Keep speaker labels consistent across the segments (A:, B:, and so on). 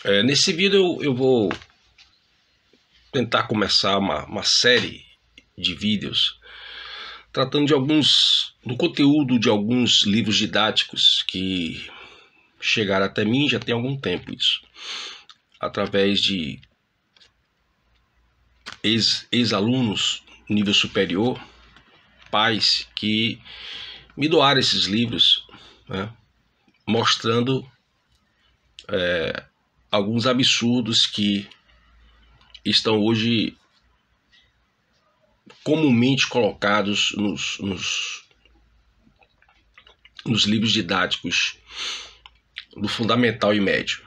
A: Nesse vídeo eu vou tentar começar uma série de vídeos tratando do conteúdo de alguns livros didáticos que chegaram até mim já tem algum tempo isso, através de ex-alunos nível superior, pais que me doaram esses livros, né, mostrando alguns absurdos que estão hoje comumente colocados nos livros didáticos do fundamental e médio.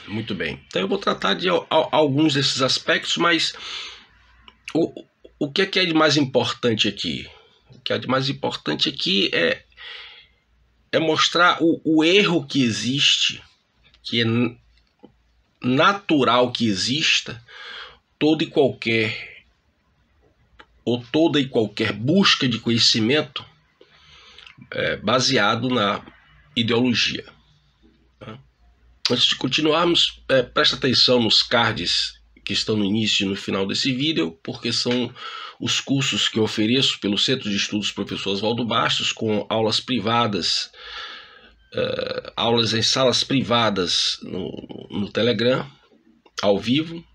A: Muito bem, então eu vou tratar de alguns desses aspectos, mas o que é de mais importante aqui? O que é de mais importante aqui é mostrar o erro que existe, que é natural que exista toda e qualquer busca de conhecimento baseado na ideologia. Antes de continuarmos, presta atenção nos cards que estão no início e no final desse vídeo, porque são os cursos que eu ofereço pelo Centro de Estudos Professor Oswaldo Bastos, com aulas privadas, aulas em salas privadas no Telegram, ao vivo.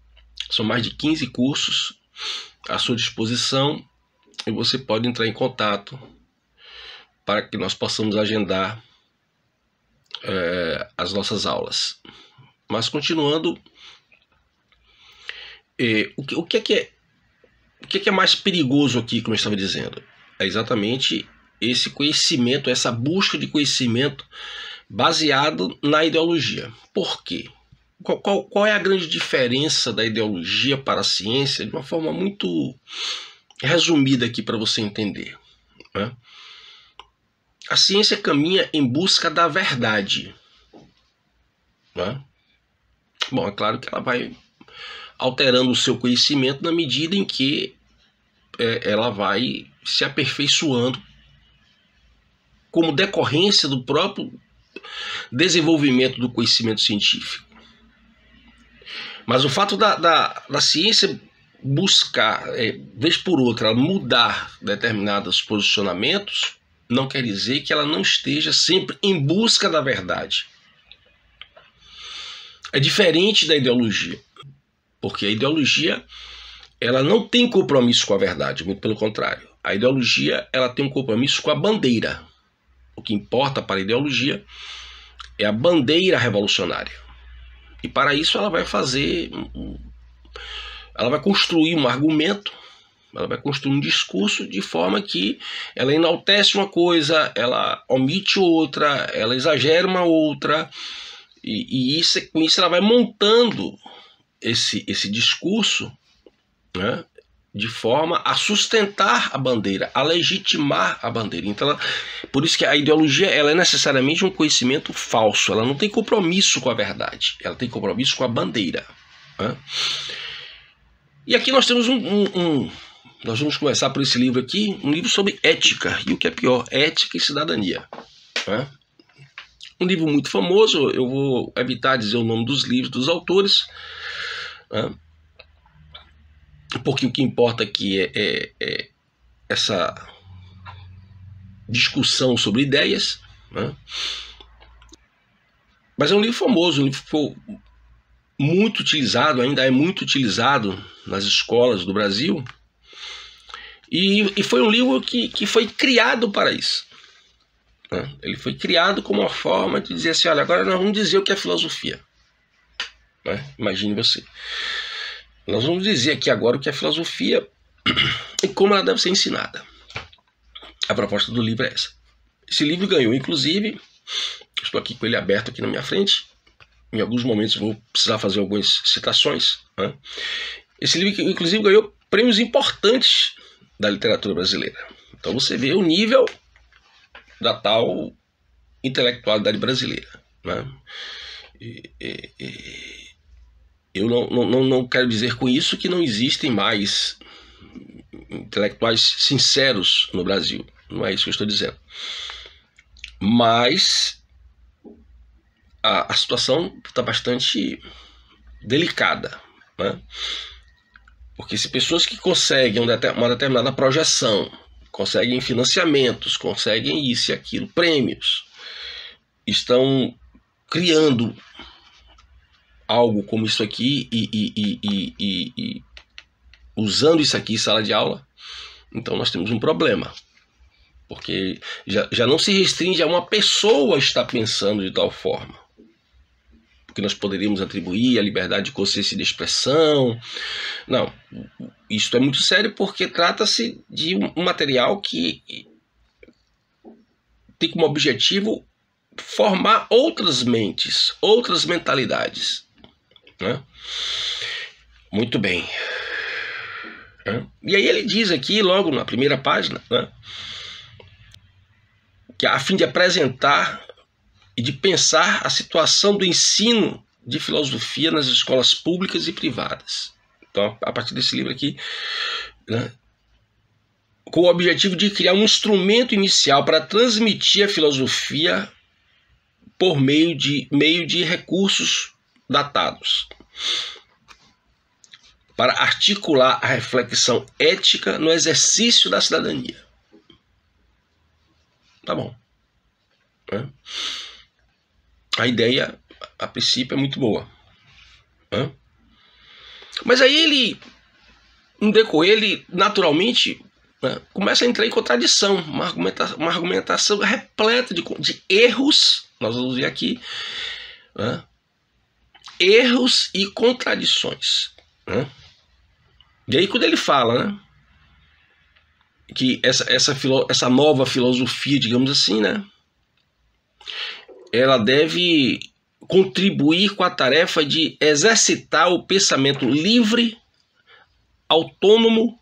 A: São mais de 15 cursos à sua disposição e você pode entrar em contato para que nós possamos agendar as nossas aulas. Mas continuando, o que é mais perigoso aqui, como eu estava dizendo? É exatamente esse conhecimento, essa busca de conhecimento baseado na ideologia. Por quê? Qual é a grande diferença da ideologia para a ciência? De uma forma muito resumida aqui para você entender, né? A ciência caminha em busca da verdade, né? Bom, é claro que ela vai alterando o seu conhecimento na medida em que ela vai se aperfeiçoando como decorrência do próprio desenvolvimento do conhecimento científico. Mas o fato da ciência buscar, vez por outra, mudar determinados posicionamentos, não quer dizer que ela não esteja sempre em busca da verdade. É diferente da ideologia, porque a ideologia ela não tem compromisso com a verdade, muito pelo contrário. A ideologia ela tem um compromisso com a bandeira. O que importa para a ideologia é a bandeira revolucionária. E para isso ela vai construir um argumento, ela vai construir um discurso de forma que ela enaltece uma coisa, ela omite outra, ela exagera uma outra, e com isso ela vai montando esse discurso, né, de forma a sustentar a bandeira, a legitimar a bandeira. Então, por isso que a ideologia ela é necessariamente um conhecimento falso, ela não tem compromisso com a verdade, ela tem compromisso com a bandeira, né? E aqui nós temos nós vamos começar por esse livro aqui, um livro sobre ética, e o que é pior, ética e cidadania, né? Um livro muito famoso, eu vou evitar dizer o nome dos livros, dos autores, né? Porque o que importa aqui é essa discussão sobre ideias, né? Mas é um livro famoso, um livro que ficou muito utilizado, ainda é muito utilizado nas escolas do Brasil, e foi um livro que foi criado para isso, né? Ele foi criado como uma forma de dizer assim, olha, agora nós vamos dizer o que é filosofia, né? Imagine você. Nós vamos dizer aqui agora o que é filosofia e como ela deve ser ensinada. A proposta do livro é essa. Esse livro ganhou, inclusive, estou aqui com ele aberto aqui na minha frente, em alguns momentos vou precisar fazer algumas citações, né? Esse livro, inclusive, ganhou prêmios importantes da literatura brasileira. Então você vê o nível da tal intelectualidade brasileira, né? Eu não quero dizer com isso que não existem mais intelectuais sinceros no Brasil. Não é isso que eu estou dizendo. Mas a situação está bastante delicada, né? Porque se pessoas que conseguem uma determinada projeção, conseguem financiamentos, conseguem isso e aquilo, prêmios, estão criando algo como isso aqui e usando isso aqui em sala de aula, então nós temos um problema. Porque já não se restringe a uma pessoa estar pensando de tal forma. Porque nós poderíamos atribuir a liberdade de consciência e de expressão. Não, isso é muito sério porque trata-se de um material que tem como objetivo formar outras mentes, outras mentalidades, né? Muito bem. E aí ele diz aqui, logo na primeira página, né, que a fim de apresentar e de pensar a situação do ensino de filosofia nas escolas públicas e privadas. Então, a partir desse livro aqui, né, com o objetivo de criar um instrumento inicial para transmitir a filosofia por meio de recursos datados, para articular a reflexão ética no exercício da cidadania. Tá bom. Né? A ideia, a princípio, é muito boa. Né? Mas aí ele, no decorrer, ele naturalmente, né, começa a entrar em contradição, uma argumentação repleta de erros, nós vamos ver aqui, né, erros e contradições. Né? E aí quando ele fala, né, que essa nova filosofia, digamos assim, né, ela deve contribuir com a tarefa de exercitar o pensamento livre, autônomo,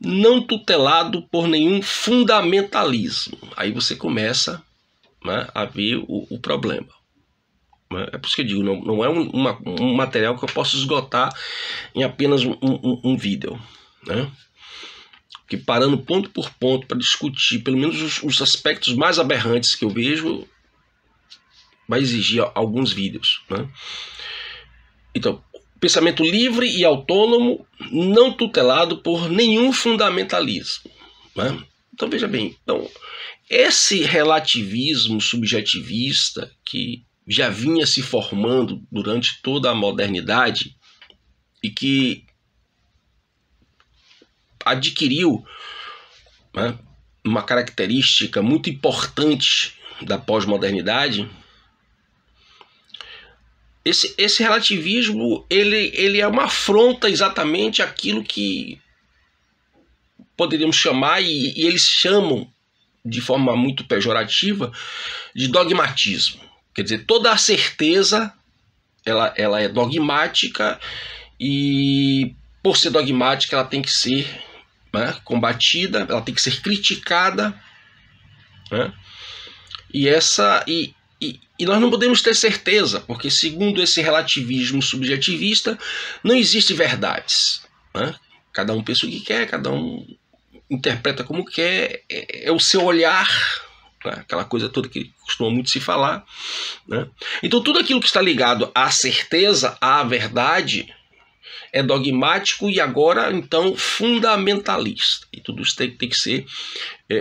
A: não tutelado por nenhum fundamentalismo. Aí você começa, né, a ver o problema. É por isso que eu digo, não é um material que eu posso esgotar em apenas um vídeo, né? Que parando ponto por ponto para discutir pelo menos os aspectos mais aberrantes que eu vejo, vai exigir alguns vídeos, né? Então, pensamento livre e autônomo, não tutelado por nenhum fundamentalismo, né? Então veja bem, então, esse relativismo subjetivista que já vinha se formando durante toda a modernidade e que adquiriu, né, uma característica muito importante da pós-modernidade. Esse relativismo ele é uma afronta exatamente àquilo que poderíamos chamar, e eles chamam de forma muito pejorativa, de dogmatismo. Quer dizer, toda a certeza ela é dogmática, e por ser dogmática ela tem que ser, né, combatida, ela tem que ser criticada, né? E nós não podemos ter certeza, porque segundo esse relativismo subjetivista não existe verdades, né? Cada um pensa o que quer, cada um interpreta como quer, é o seu olhar, né? Aquela coisa toda que costuma muito se falar, né? Então tudo aquilo que está ligado à certeza, à verdade, é dogmático e agora então fundamentalista. E tudo isso tem que ser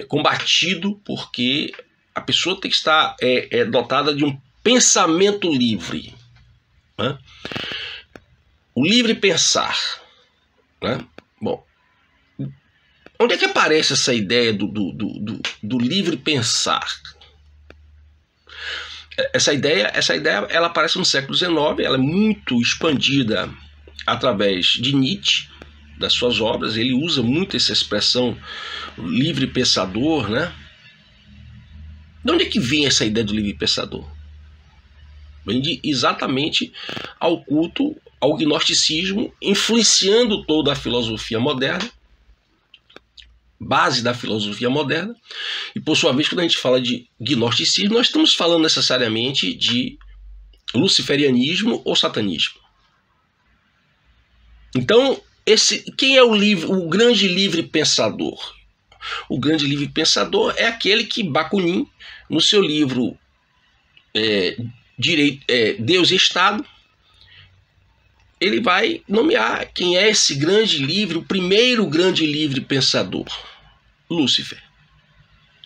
A: combatido, porque a pessoa tem que estar dotada de um pensamento livre, né? O livre pensar, né? Bom, onde é que aparece essa ideia do livre pensar? Essa ideia ela aparece no século XIX, ela é muito expandida através de Nietzsche, das suas obras. Ele usa muito essa expressão livre pensador, né? De onde é que vem essa ideia do livre pensador? Vem exatamente ao culto, ao gnosticismo, influenciando toda a filosofia moderna, base da filosofia moderna. E por sua vez, quando a gente fala de gnosticismo, nós estamos falando necessariamente de luciferianismo ou satanismo. Então, quem é o grande livre pensador? O grande livre pensador é aquele que Bakunin, no seu livro Deus e Estado, ele vai nomear quem é esse grande livre, o primeiro grande livre pensador, Lúcifer.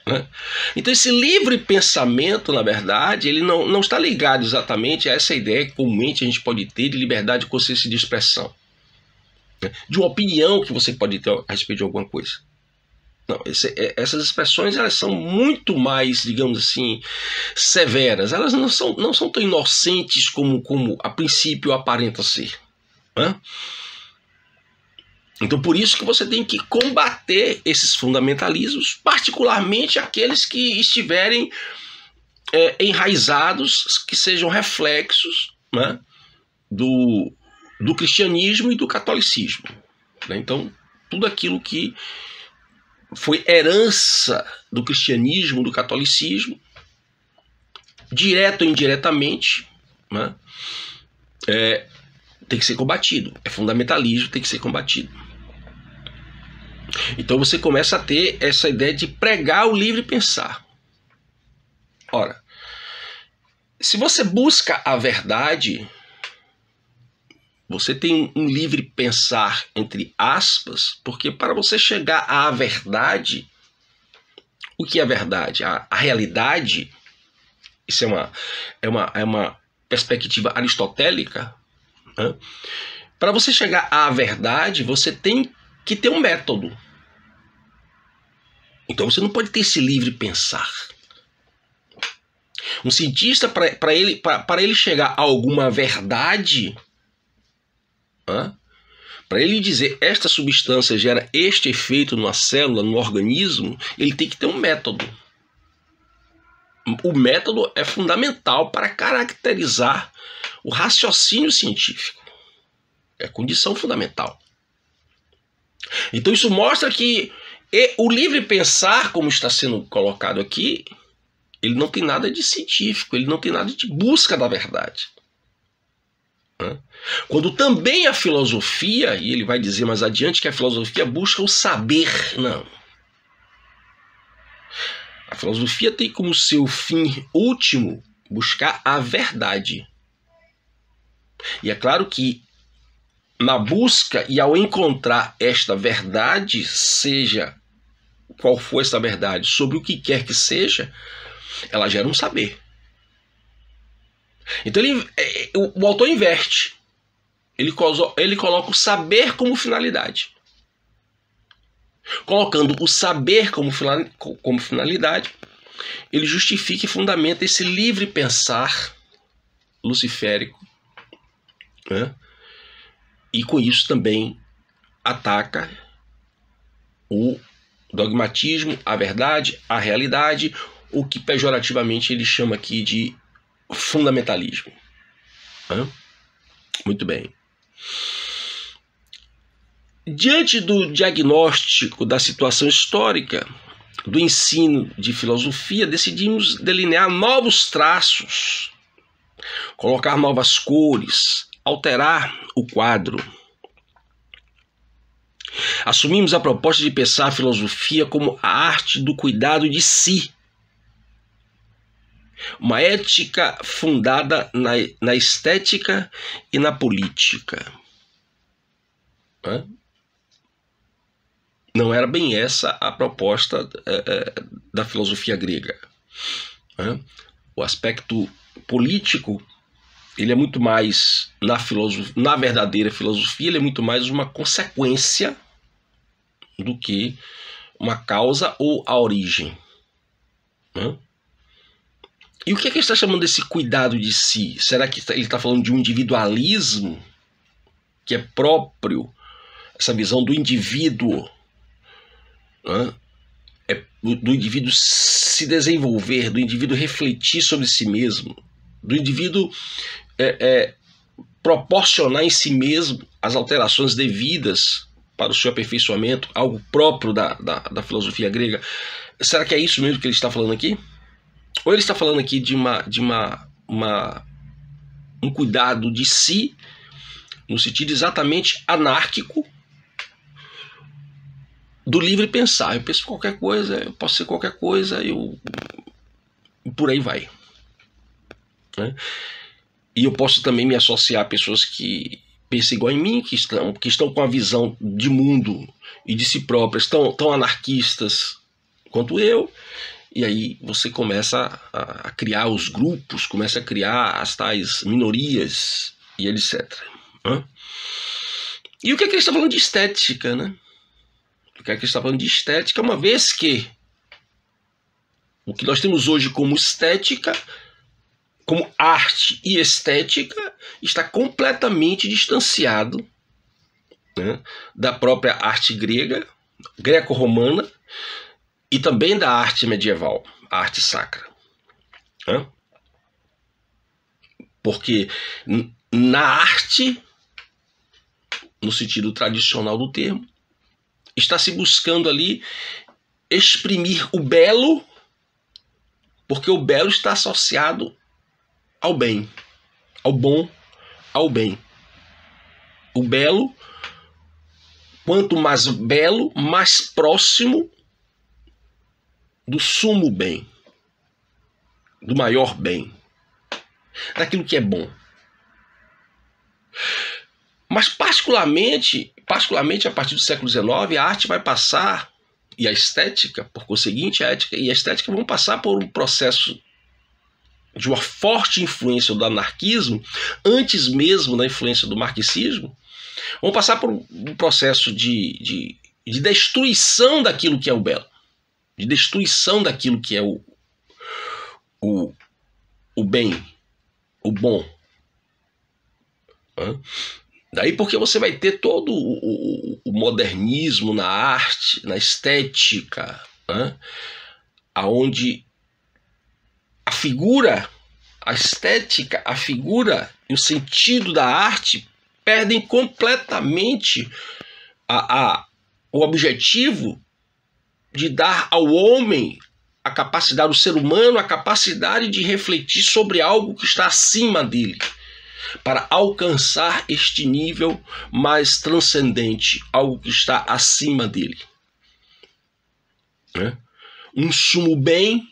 A: Né? Então esse livre pensamento, na verdade, ele não está ligado exatamente a essa ideia que comumente a gente pode ter de liberdade de consciência e de expressão, né? De uma opinião que você pode ter a respeito de alguma coisa. Não, essas expressões, elas são muito mais, digamos assim, severas. Elas não são tão inocentes como a princípio aparenta ser. Né? Então por isso que você tem que combater esses fundamentalismos, particularmente aqueles que estiverem enraizados, que sejam reflexos, né, do cristianismo e do catolicismo. Né? Então tudo aquilo que foi herança do cristianismo, do catolicismo, direto ou indiretamente, né, tem que ser combatido. É fundamentalismo, tem que ser combatido. Então você começa a ter essa ideia de pregar o livre pensar. Ora, se você busca a verdade, você tem um livre pensar entre aspas, porque para você chegar à verdade, o que é a verdade? A realidade, isso é uma perspectiva aristotélica, né? Para você chegar à verdade, você tem que ter um método. Então você não pode ter esse livre pensar. Um cientista, para ele chegar a alguma verdade, para ele dizer esta substância gera este efeito numa célula, no organismo, ele tem que ter um método. O método é fundamental para caracterizar o raciocínio científico. É condição fundamental. Então isso mostra que o livre pensar, como está sendo colocado aqui, ele não tem nada de científico, ele não tem nada de busca da verdade. Quando também a filosofia, e ele vai dizer mais adiante que a filosofia busca o saber, não. A filosofia tem como seu fim último buscar a verdade. E é claro que na busca e ao encontrar esta verdade, seja qual for essa verdade, sobre o que quer que seja, ela gera um saber. Então o autor inverte. Ele coloca o saber como finalidade. Colocando o saber como finalidade, ele justifica e fundamenta esse livre pensar luciférico, né? E com isso também ataca o dogmatismo, a verdade, a realidade, o que pejorativamente ele chama aqui de fundamentalismo. Muito bem. Diante do diagnóstico da situação histórica do ensino de filosofia, decidimos delinear novos traços, colocar novas cores, alterar o quadro. Assumimos a proposta de pensar a filosofia como a arte do cuidado de si, uma ética fundada na estética e na política. Não era bem essa a proposta da filosofia grega. O aspecto político, ele é muito mais, na verdadeira filosofia, ele é muito mais uma consequência do que uma causa ou a origem. E o que é que ele está chamando desse cuidado de si? Será que ele está falando de um individualismo que é próprio, essa visão do indivíduo, do indivíduo se desenvolver, do indivíduo refletir sobre si mesmo, do indivíduo proporcionar em si mesmo as alterações devidas para o seu aperfeiçoamento, algo próprio da filosofia grega? Será que é isso mesmo que ele está falando aqui? Ou ele está falando aqui de um cuidado de si, no sentido exatamente anárquico, do livre pensar? Eu penso qualquer coisa, eu posso ser qualquer coisa, e por aí vai. né? E eu posso também me associar a pessoas que pensam igual em mim, que estão com a visão de mundo e de si próprias, tão anarquistas quanto eu. E aí você começa a criar os grupos, começa a criar as tais minorias e etc. Né? E o que é que ele está falando de estética, né? O que é que ele está falando de estética, uma vez que o que nós temos hoje como estética, como arte e estética, está completamente distanciado, né, da própria arte grega, greco-romana, e também da arte medieval, a arte sacra. Né? Porque na arte, no sentido tradicional do termo, está se buscando ali exprimir o belo, porque o belo está associado ao bem, ao bom, ao bem. O belo, quanto mais belo, mais próximo do sumo bem, do maior bem, daquilo que é bom. Mas particularmente a partir do século XIX, a arte vai passar, e a estética, por conseguinte, a ética e a estética vão passar por um processo de uma forte influência do anarquismo, antes mesmo da influência do marxismo, vão passar por um processo de destruição daquilo que é o belo, de destruição daquilo que é o bem, o bom. Daí porque você vai ter todo o modernismo na arte, na estética, aonde a figura, a estética, a figura e o sentido da arte perdem completamente o objetivo de dar ao homem a capacidade, ao ser humano, a capacidade de refletir sobre algo que está acima dele, para alcançar este nível mais transcendente, algo que está acima dele. Um sumo bem,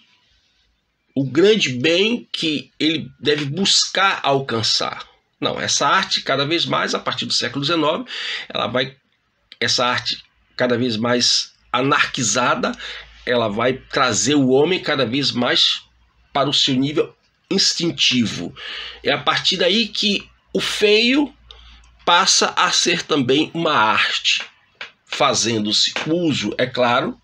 A: o grande bem que ele deve buscar alcançar. Não, essa arte cada vez mais, a partir do século XIX, essa arte cada vez mais anarquizada, ela vai trazer o homem cada vez mais para o seu nível instintivo. É a partir daí que o feio passa a ser também uma arte, fazendo-se uso, é claro,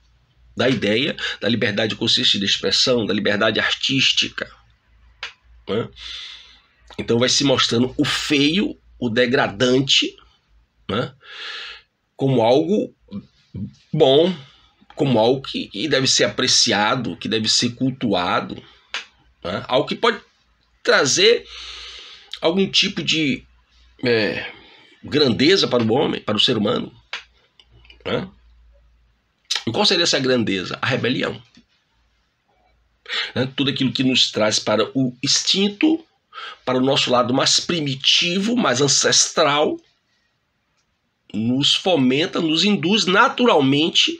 A: da ideia da liberdade de consciência e de expressão, da liberdade artística. Então vai se mostrando o feio, o degradante, como algo bom, como algo que deve ser apreciado, que deve ser cultuado, algo que pode trazer algum tipo de grandeza para o homem, para o ser humano. E qual seria essa grandeza? A rebelião. Tudo aquilo que nos traz para o instinto, para o nosso lado mais primitivo, mais ancestral, nos fomenta, nos induz naturalmente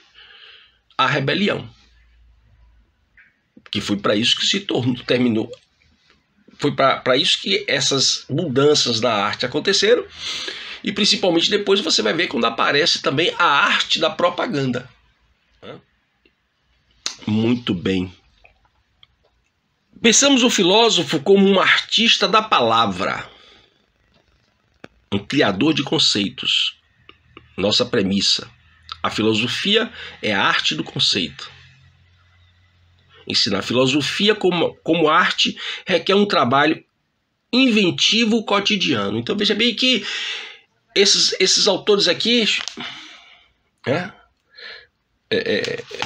A: à rebelião. Que foi para isso que terminou. Foi para isso que essas mudanças na arte aconteceram. E principalmente depois você vai ver quando aparece também a arte da propaganda. Muito bem. Pensamos o filósofo como um artista da palavra, um criador de conceitos. Nossa premissa: a filosofia é a arte do conceito. Ensinar filosofia como arte requer um trabalho inventivo cotidiano. Então veja bem que esses autores aqui,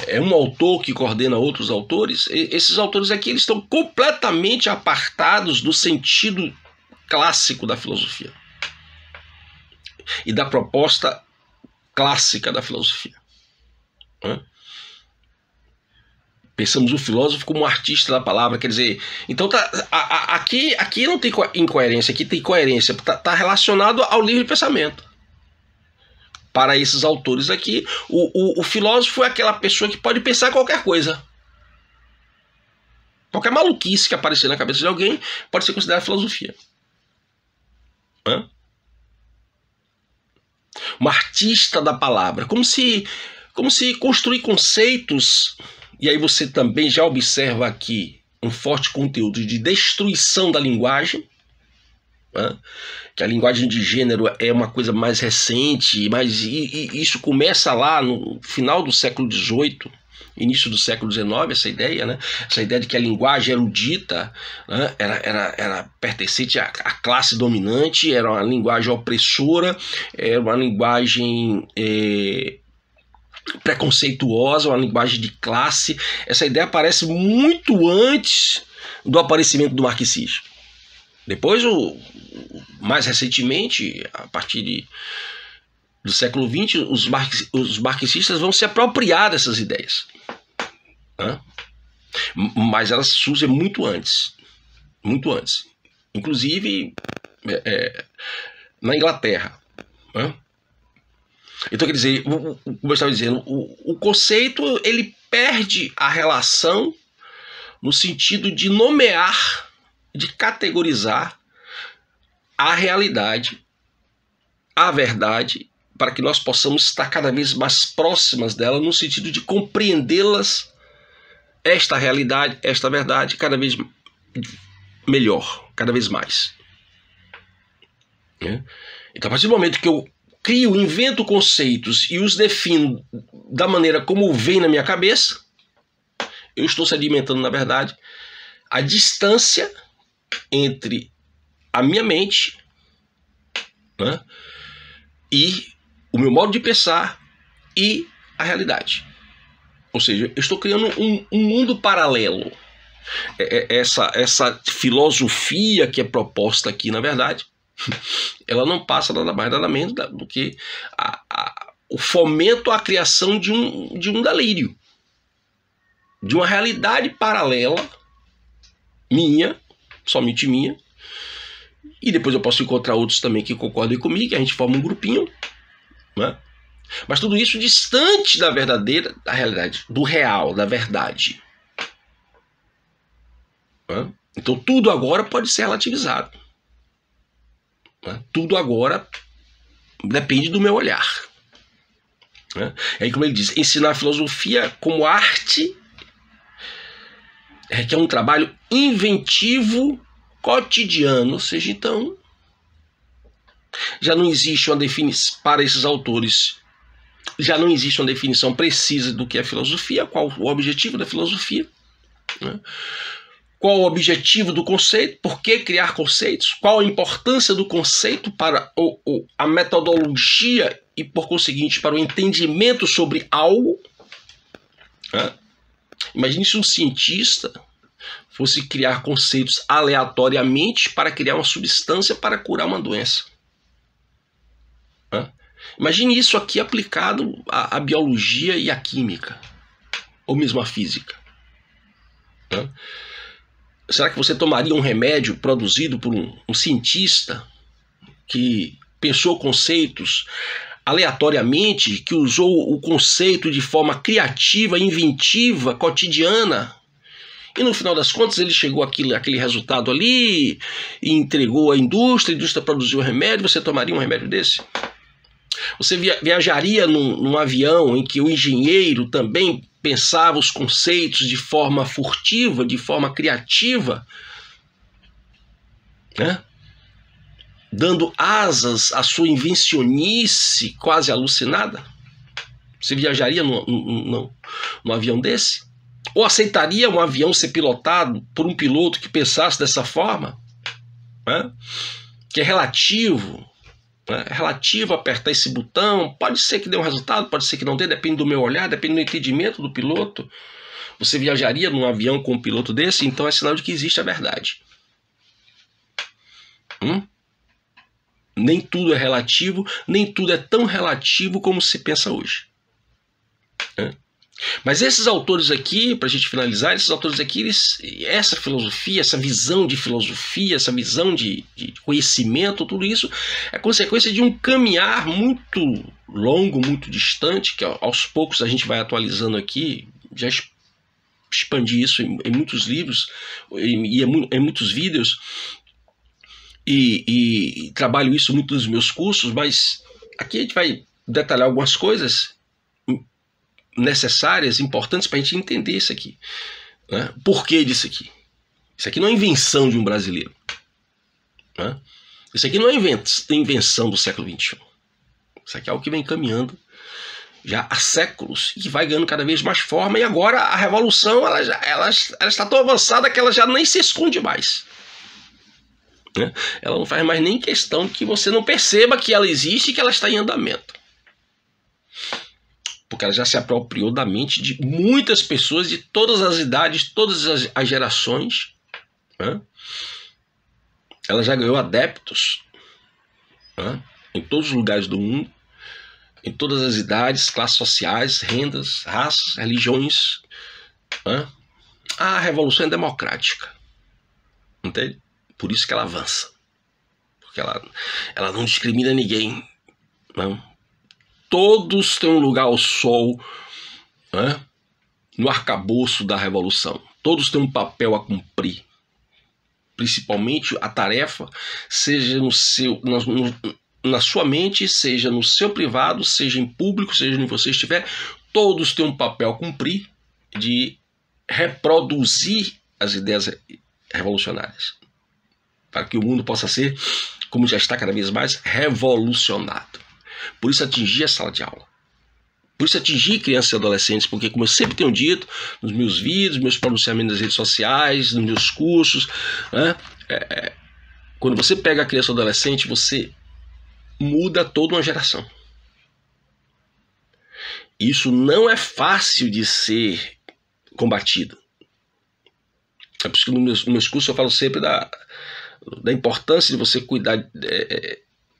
A: é um autor que coordena outros autores. Esses autores aqui, eles estão completamente apartados do sentido clássico da filosofia e da proposta clássica da filosofia. Pensamos o filósofo como um artista da palavra, quer dizer, então aqui não tem incoerência, aqui tem coerência, está relacionado ao livre pensamento. Para esses autores aqui, o filósofo é aquela pessoa que pode pensar qualquer coisa. Qualquer maluquice que aparecer na cabeça de alguém pode ser considerada filosofia. Hã? Um artista da palavra, como se construir conceitos, e aí você também já observa aqui um forte conteúdo de destruição da linguagem, né? Que a linguagem de gênero é uma coisa mais recente, mas isso começa lá no final do século XVIII, início do século XIX, essa ideia, né? Essa ideia de que a linguagem erudita, né? era pertencente à classe dominante, era uma linguagem opressora, era uma linguagem preconceituosa, uma linguagem de classe. Essa ideia aparece muito antes do aparecimento do marxismo. Depois, mais recentemente, a partir do século XX, os marxistas vão se apropriar dessas ideias. Né? Mas elas surgem muito antes. Muito antes. Inclusive na Inglaterra. Né? Então, quer dizer, como eu estava dizendo, o conceito ele perde a relação no sentido de nomear, de categorizar a realidade, a verdade, para que nós possamos estar cada vez mais próximas dela, no sentido de compreendê-las, esta realidade, esta verdade, cada vez melhor, cada vez mais. Então, a partir do momento que eu crio, invento conceitos e os defino da maneira como vem na minha cabeça, eu estou sedimentando, na verdade, a distância entre a minha mente, né, e o meu modo de pensar e a realidade. Ou seja, eu estou criando um mundo paralelo. Essa filosofia que é proposta aqui, na verdade, ela não passa nada mais nada menos do que o fomento à criação de um delírio, de uma realidade paralela minha, somente minha, e depois eu posso encontrar outros também que concordem comigo, que a gente forma um grupinho, né? Mas tudo isso distante da verdadeira, da realidade, do real, da verdade. Né? Então tudo agora pode ser relativizado. Né? Tudo agora depende do meu olhar. Né? Aí, como ele diz, ensinar a filosofia como arte requer um trabalho inventivo cotidiano, ou seja, então já não existe uma definição para esses autores, já não existe uma definição precisa do que é filosofia, qual o objetivo da filosofia, né? Qual o objetivo do conceito, por que criar conceitos, qual a importância do conceito para a metodologia e, por conseguinte, para o entendimento sobre algo. Né? Imagine se um cientista fosse criar conceitos aleatoriamente para criar uma substância para curar uma doença. Né? Imagine isso aqui aplicado à biologia e à química, ou mesmo à física. Né? Será que você tomaria um remédio produzido por um cientista que pensou conceitos aleatoriamente, que usou o conceito de forma criativa, inventiva, cotidiana, e no final das contas ele chegou àquele resultado ali e entregou à indústria, a indústria produziu o remédio? Você tomaria um remédio desse? Você viajaria num avião em que o engenheiro também pensava os conceitos de forma furtiva, de forma criativa, né? Dando asas à sua invencionice quase alucinada? Você viajaria num avião desse? Ou aceitaria um avião ser pilotado por um piloto que pensasse dessa forma? Né? Que é relativo. É relativo a apertar esse botão, pode ser que dê um resultado, pode ser que não dê, depende do meu olhar, depende do entendimento do piloto. Você viajaria num avião com um piloto desse? Então é sinal de que existe a verdade. Nem tudo é relativo, nem tudo é tão relativo como se pensa hoje. Mas esses autores aqui, para a gente finalizar, esses autores aqui, essa filosofia, essa visão de filosofia, essa visão de conhecimento, tudo isso é consequência de um caminhar muito longo, muito distante, que aos poucos a gente vai atualizando aqui, já expandi isso em muitos livros e em muitos vídeos, e trabalho isso muito nos meus cursos, mas aqui a gente vai detalhar algumas coisas necessárias, importantes para a gente entender isso aqui, né? Por que disso aqui? Isso aqui não é invenção de um brasileiro, né? Isso aqui não é invenção do século XXI. Isso aqui é algo que vem caminhando já há séculos e que vai ganhando cada vez mais forma, e agora a revolução ela está tão avançada que ela já nem se esconde mais, né? Ela não faz mais nem questão que você não perceba que ela existe e que ela está em andamento, porque ela já se apropriou da mente de muitas pessoas de todas as idades, todas as gerações, né? Ela já ganhou adeptos, né, em todos os lugares do mundo, em todas as idades, classes sociais, rendas, raças, religiões, né? A revolução é democrática, entende? Por isso que ela avança, porque ela não discrimina ninguém, não. Todos têm um lugar ao sol, né, no arcabouço da revolução. Todos têm um papel a cumprir. Principalmente a tarefa, seja na sua mente, seja no seu privado, seja em público, seja onde você estiver, todos têm um papel a cumprir de reproduzir as ideias revolucionárias, para que o mundo possa ser, como já está cada vez mais, revolucionado. Por isso atingir a sala de aula. Por isso atingir crianças e adolescentes, porque, como eu sempre tenho dito nos meus vídeos, meus pronunciamentos nas redes sociais, nos meus cursos, né, quando você pega a criança ou adolescente, você muda toda uma geração. Isso não é fácil de ser combatido. É por isso que nos meus cursos eu falo sempre da importância de você cuidar,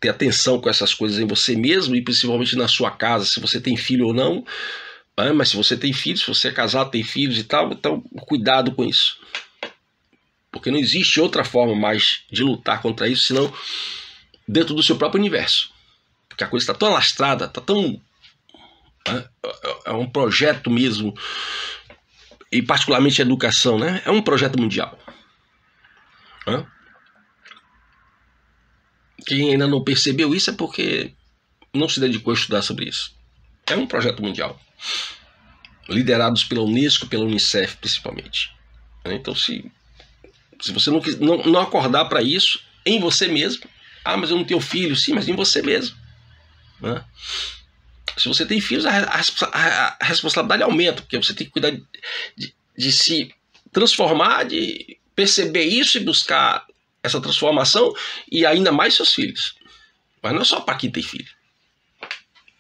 A: ter atenção com essas coisas em você mesmo e principalmente na sua casa, se você tem filho ou não, né? Mas se você tem filhos, se você é casado, tem filhos e tal, então cuidado com isso. Porque não existe outra forma mais de lutar contra isso, senão dentro do seu próprio universo. Porque a coisa está tão alastrada, está tão... né? É um projeto mesmo, e particularmente a educação, né? É um projeto mundial. Né? Quem ainda não percebeu isso é porque não se dedicou a estudar sobre isso. É um projeto mundial, liderados pela Unesco, pela Unicef principalmente. Então, se você não acordar para isso em você mesmo, mas eu não tenho filho, sim, mas em você mesmo, né? Se você tem filhos, a responsabilidade aumenta, porque você tem que cuidar de se transformar, de perceber isso e buscar essa transformação, e ainda mais seus filhos. Mas não é só para quem tem filho,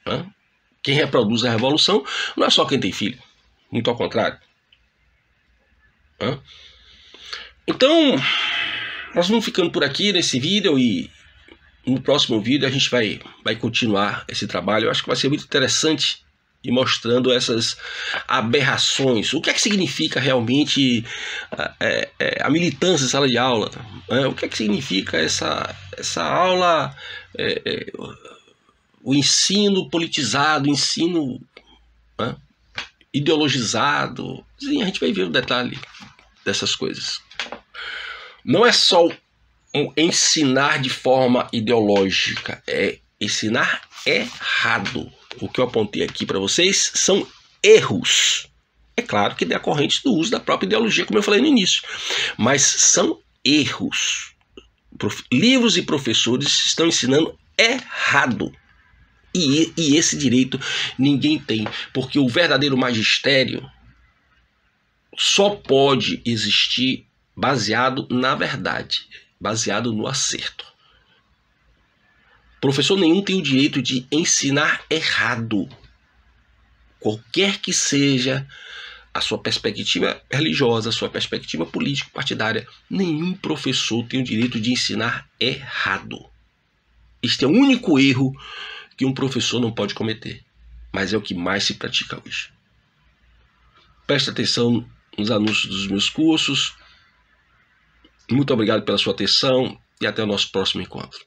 A: né? Quem reproduz a revolução não é só quem tem filho, muito ao contrário, né? Então, nós vamos ficando por aqui nesse vídeo, e no próximo vídeo a gente vai continuar esse trabalho. Eu acho que vai ser muito interessante, e mostrando essas aberrações. O que é que significa realmente a militância em sala de aula? O que é que significa essa aula, o ensino politizado, o ensino ideologizado? Sim, a gente vai ver o detalhe dessas coisas. Não é só ensinar de forma ideológica, é ensinar errado. O que eu apontei aqui para vocês são erros. É claro que decorrentes do uso da própria ideologia, como eu falei no início, mas são erros. Livros e professores estão ensinando errado. E esse direito ninguém tem, porque o verdadeiro magistério só pode existir baseado na verdade, baseado no acerto. Professor nenhum tem o direito de ensinar errado. Qualquer que seja a sua perspectiva religiosa, a sua perspectiva político-partidária, nenhum professor tem o direito de ensinar errado. Este é o único erro que um professor não pode cometer, mas é o que mais se pratica hoje. Preste atenção nos anúncios dos meus cursos. Muito obrigado pela sua atenção e até o nosso próximo encontro.